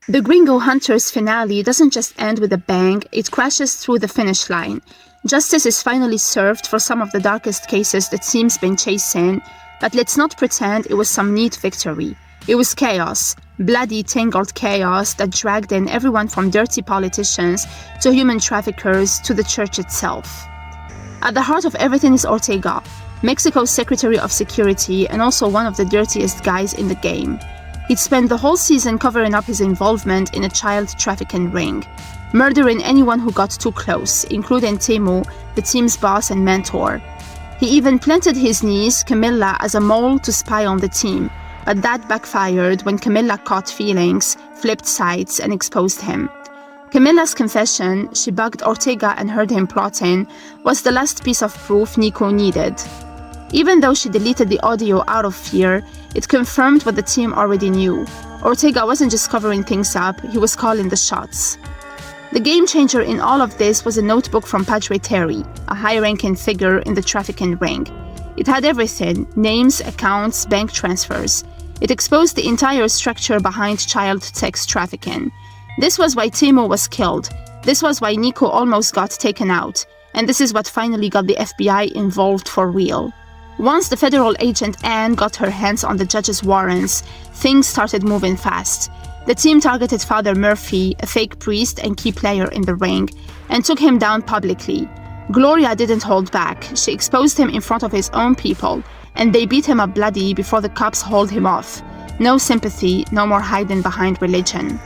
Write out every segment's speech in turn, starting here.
The Gringo Hunters finale doesn't just end with a bang, it crashes through the finish line. Justice is finally served for some of the darkest cases the team's been chasing, but let's not pretend it was some neat victory. It was chaos, bloody, tangled chaos that dragged in everyone from dirty politicians to human traffickers to the church itself. At the heart of everything is Ortega, Mexico's Secretary of Security and also one of the dirtiest guys in the game. He'd spent the whole season covering up his involvement in a child trafficking ring, murdering anyone who got too close, including Temu, the team's boss and mentor. He even planted his niece, Camilla, as a mole to spy on the team, but that backfired when Camilla caught feelings, flipped sides, and exposed him. Camilla's confession, she bugged Ortega and heard him plotting, was the last piece of proof Nico needed. Even though she deleted the audio out of fear, it confirmed what the team already knew. Ortega wasn't just covering things up, he was calling the shots. The game changer in all of this was a notebook from Padre Terry, a high-ranking figure in the trafficking ring. It had everything: names, accounts, bank transfers. It exposed the entire structure behind child sex trafficking. This was why Timo was killed. This was why Nico almost got taken out. And this is what finally got the FBI involved for real. Once the federal agent Anne got her hands on the judge's warrants, things started moving fast. The team targeted Father Murphy, a fake priest and key player in the ring, and took him down publicly. Gloria didn't hold back. She exposed him in front of his own people, and they beat him up bloody before the cops hauled him off. No sympathy, no more hiding behind religion.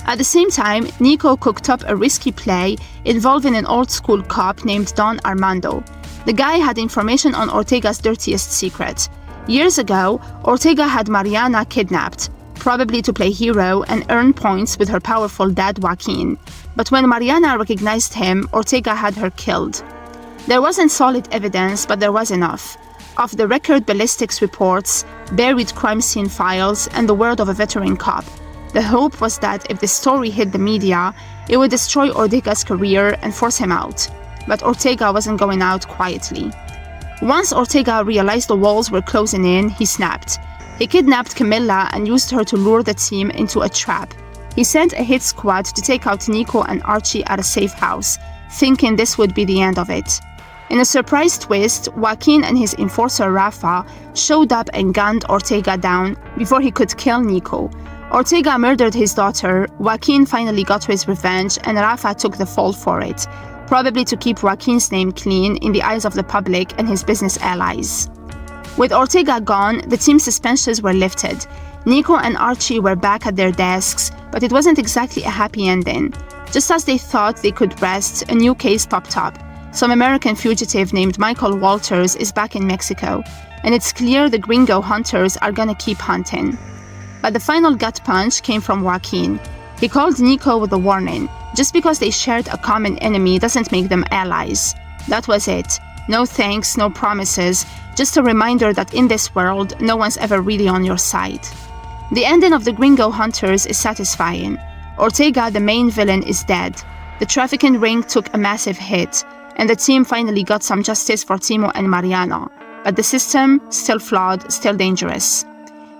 At the same time, Nico cooked up a risky play involving an old-school cop named Don Armando. The guy had information on Ortega's dirtiest secret. Years ago, Ortega had Mariana kidnapped, probably to play hero and earn points with her powerful dad Joaquin. But when Mariana recognized him, Ortega had her killed. There wasn't solid evidence, but there was enough. Off-the-record ballistics reports, buried crime scene files, and the word of a veteran cop. The hope was that if the story hit the media, it would destroy Ortega's career and force him out. But Ortega wasn't going out quietly. Once Ortega realized the walls were closing in, he snapped. He kidnapped Camilla and used her to lure the team into a trap. He sent a hit squad to take out Nico and Archie at a safe house, thinking this would be the end of it. In a surprise twist, Joaquin and his enforcer Rafa showed up and gunned Ortega down before he could kill Nico. Ortega murdered his daughter, Joaquin finally got his revenge, and Rafa took the fall for it, probably to keep Joaquin's name clean in the eyes of the public and his business allies. With Ortega gone, the team's suspensions were lifted. Nico and Archie were back at their desks, but it wasn't exactly a happy ending. Just as they thought they could rest, a new case popped up. Some American fugitive named Michael Walters is back in Mexico, and it's clear the Gringo Hunters are gonna keep hunting. But the final gut punch came from Joaquin. He called Nico with a warning. Just because they shared a common enemy doesn't make them allies. That was it. No thanks, no promises, just a reminder that in this world, no one's ever really on your side. The ending of the Gringo Hunters is satisfying. Ortega, the main villain, is dead. The trafficking ring took a massive hit, and the team finally got some justice for Timo and Mariana. But the system, still flawed, still dangerous.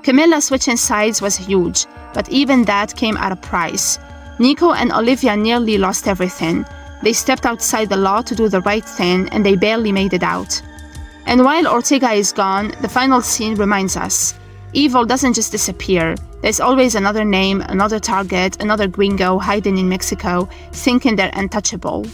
Camilla switching sides was huge, but even that came at a price. Nico and Olivia nearly lost everything. They stepped outside the law to do the right thing, and they barely made it out. And while Ortega is gone, the final scene reminds us. Evil doesn't just disappear. There's always another name, another target, another Gringo hiding in Mexico, thinking they're untouchable.